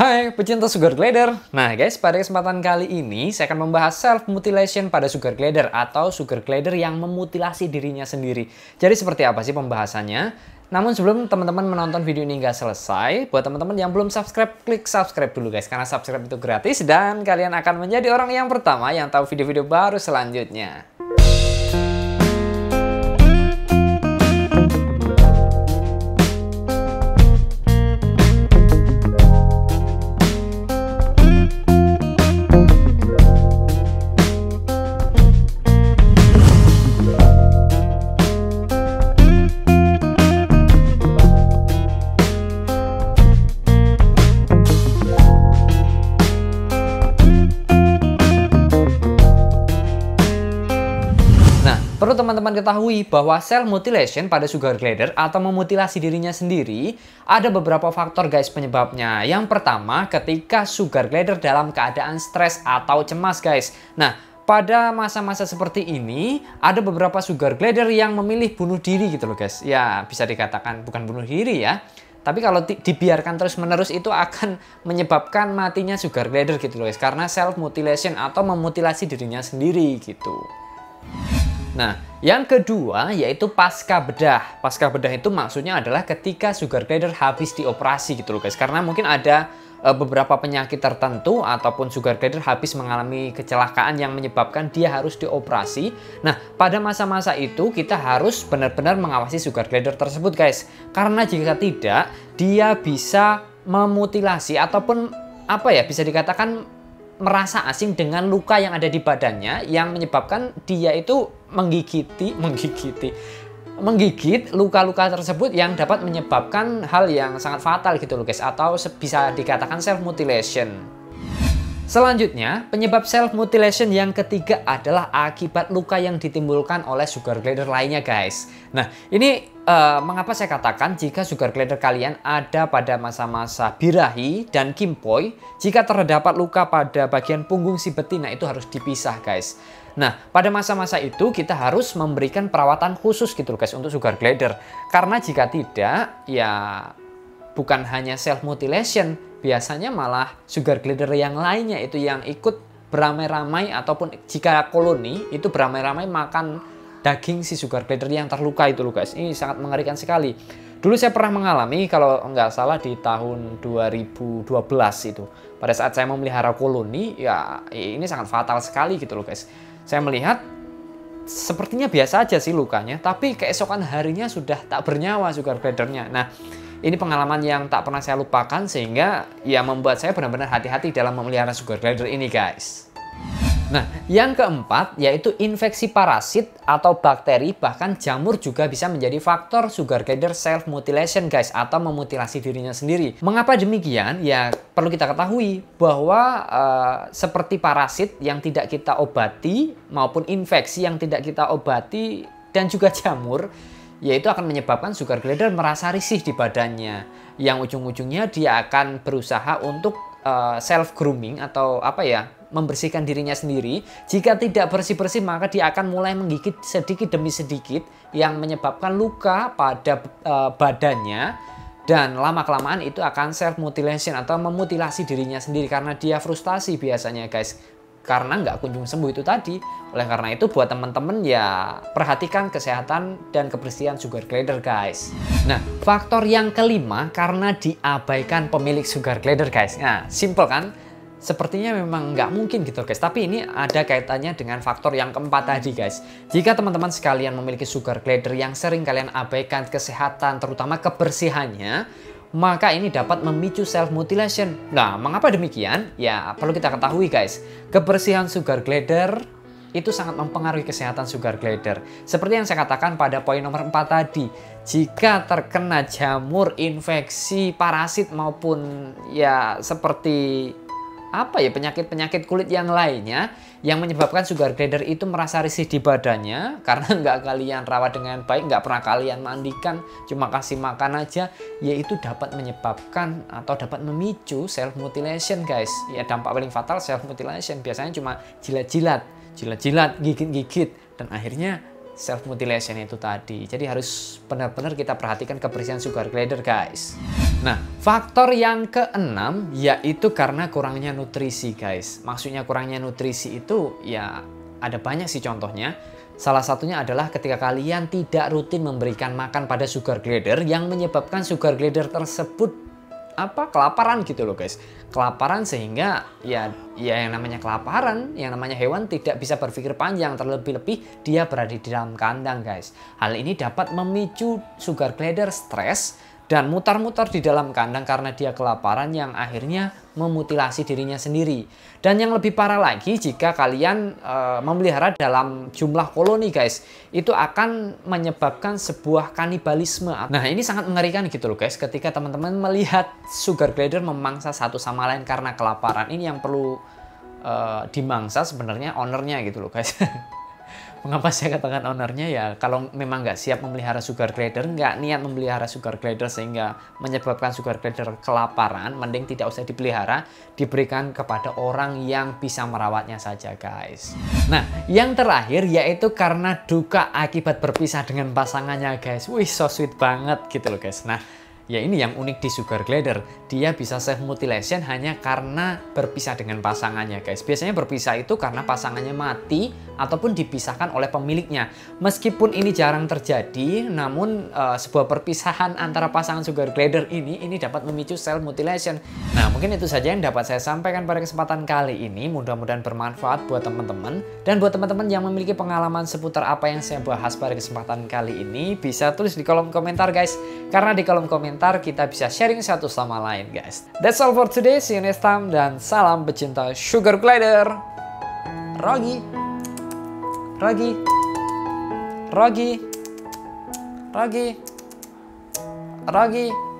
Hai pecinta sugar glider. Nah guys, pada kesempatan kali ini saya akan membahas self mutilation pada sugar glider atau sugar glider yang memutilasi dirinya sendiri. Jadi seperti apa sih pembahasannya? Namun sebelum teman-teman menonton video ini nggak selesai, buat teman-teman yang belum subscribe, klik subscribe dulu guys, karena subscribe itu gratis dan kalian akan menjadi orang yang pertama yang tahu video-video baru selanjutnya. Perlu teman-teman ketahui bahwa self mutilation pada sugar glider atau memutilasi dirinya sendiri ada beberapa faktor guys penyebabnya. Yang pertama, ketika sugar glider dalam keadaan stres atau cemas guys. Nah, pada masa-masa seperti ini ada beberapa sugar glider yang memilih bunuh diri gitu loh guys. Ya, bisa dikatakan bukan bunuh diri ya. Tapi kalau dibiarkan terus-menerus itu akan menyebabkan matinya sugar glider gitu loh guys. Karena self mutilation atau memutilasi dirinya sendiri gitu. Nah, yang kedua yaitu pasca bedah. Pasca bedah itu maksudnya adalah ketika sugar glider habis dioperasi gitu loh guys. Karena mungkin ada beberapa penyakit tertentu ataupun sugar glider habis mengalami kecelakaan yang menyebabkan dia harus dioperasi. Nah, pada masa-masa itu kita harus benar-benar mengawasi sugar glider tersebut guys. Karena jika tidak, dia bisa memutilasi ataupun apa ya, bisa dikatakan merasa asing dengan luka yang ada di badannya yang menyebabkan dia itu menggigit luka-luka tersebut yang dapat menyebabkan hal yang sangat fatal gitu loh guys, atau bisa dikatakan self mutilation. Selanjutnya, penyebab self mutilation yang ketiga adalah akibat luka yang ditimbulkan oleh sugar glider lainnya guys. Nah, ini mengapa saya katakan jika sugar glider kalian ada pada masa-masa birahi dan kimpoy, jika terdapat luka pada bagian punggung si betina itu harus dipisah guys. Nah, pada masa-masa itu kita harus memberikan perawatan khusus gitu loh guys untuk sugar glider. Karena jika tidak, ya bukan hanya self mutilation, biasanya malah sugar glider yang lainnya itu yang ikut beramai-ramai ataupun jika koloni itu beramai-ramai makan daging si sugar glider yang terluka itu loh guys. Ini sangat mengerikan sekali. Dulu saya pernah mengalami, kalau nggak salah di tahun 2012 itu. Pada saat saya memelihara koloni, ya ini sangat fatal sekali gitu loh guys. Saya melihat sepertinya biasa aja sih lukanya, tapi keesokan harinya sudah tak bernyawa sugar glidernya. Nah, ini pengalaman yang tak pernah saya lupakan sehingga ya membuat saya benar-benar hati-hati dalam memelihara sugar glider ini guys. Nah, yang keempat yaitu infeksi parasit atau bakteri, bahkan jamur juga bisa menjadi faktor sugar glider self mutilation guys, atau memutilasi dirinya sendiri. Mengapa demikian? Ya perlu kita ketahui bahwa seperti parasit yang tidak kita obati maupun infeksi yang tidak kita obati dan juga jamur, yaitu akan menyebabkan sugar glider merasa risih di badannya, yang ujung-ujungnya dia akan berusaha untuk self grooming atau apa ya, membersihkan dirinya sendiri. Jika tidak bersih-bersih maka dia akan mulai menggigit sedikit demi sedikit yang menyebabkan luka pada badannya, dan lama-kelamaan itu akan self mutilation atau memutilasi dirinya sendiri karena dia frustasi biasanya guys, karena nggak kunjung sembuh itu tadi. Oleh karena itu buat teman-teman ya perhatikan kesehatan dan kebersihan sugar glider guys. Nah, faktor yang kelima karena diabaikan pemilik sugar glider guys. Nah, simple kan? Sepertinya memang nggak mungkin gitu guys, tapi ini ada kaitannya dengan faktor yang keempat tadi guys. Jika teman-teman sekalian memiliki sugar glider yang sering kalian abaikan kesehatan, terutama kebersihannya, maka ini dapat memicu self mutilation. Nah, mengapa demikian? Ya perlu kita ketahui guys, kebersihan sugar glider itu sangat mempengaruhi kesehatan sugar glider. Seperti yang saya katakan pada poin nomor 4 tadi, jika terkena jamur, infeksi, parasit maupun ya seperti apa ya, penyakit-penyakit kulit yang lainnya yang menyebabkan sugar glider itu merasa risih di badannya karena nggak kalian rawat dengan baik, nggak pernah kalian mandikan, cuma kasih makan aja, yaitu dapat menyebabkan atau dapat memicu self mutilation guys. Ya dampak paling fatal self mutilation biasanya cuma jilat-jilat, gigit-gigit, dan akhirnya self mutilation itu tadi. Jadi harus benar-benar kita perhatikan kebersihan sugar glider guys. Nah, faktor yang keenam yaitu karena kurangnya nutrisi, guys. Maksudnya kurangnya nutrisi itu ya ada banyak sih contohnya. Salah satunya adalah ketika kalian tidak rutin memberikan makan pada sugar glider yang menyebabkan sugar glider tersebut kelaparan gitu loh, guys. Kelaparan sehingga ya yang namanya kelaparan, yang namanya hewan tidak bisa berpikir panjang, terlebih-lebih dia berada di dalam kandang, guys. Hal ini dapat memicu sugar glider stres dan mutar-mutar di dalam kandang karena dia kelaparan yang akhirnya memutilasi dirinya sendiri. Dan yang lebih parah lagi jika kalian memelihara dalam jumlah koloni, guys, itu akan menyebabkan sebuah kanibalisme. Nah, ini sangat mengerikan gitu loh, guys, ketika teman-teman melihat sugar glider memangsa satu sama lain karena kelaparan. Ini yang perlu dimangsa sebenarnya ownernya gitu loh, guys. Mengapa saya katakan ownernya? Ya kalau memang nggak siap memelihara sugar glider, nggak niat memelihara sugar glider sehingga menyebabkan sugar glider kelaparan, mending tidak usah dipelihara, diberikan kepada orang yang bisa merawatnya saja, guys. Nah, yang terakhir yaitu karena duka akibat berpisah dengan pasangannya, guys. Wih, so sweet banget gitu loh, guys. Nah, ya ini yang unik di sugar glider, dia bisa self mutilation hanya karena berpisah dengan pasangannya, guys. Biasanya berpisah itu karena pasangannya mati ataupun dipisahkan oleh pemiliknya. Meskipun ini jarang terjadi, namun sebuah perpisahan antara pasangan sugar glider ini dapat memicu self mutilation. Nah, mungkin itu saja yang dapat saya sampaikan pada kesempatan kali ini. Mudah-mudahan bermanfaat buat teman-teman, dan buat teman-teman yang memiliki pengalaman seputar apa yang saya bahas pada kesempatan kali ini, bisa tulis di kolom komentar, guys. Karena di kolom komentar kita bisa sharing satu sama lain, guys. That's all for today. See you next time dan salam pecinta sugar glider. Rogi, Rogi, Rogi, Rogi, Rogi.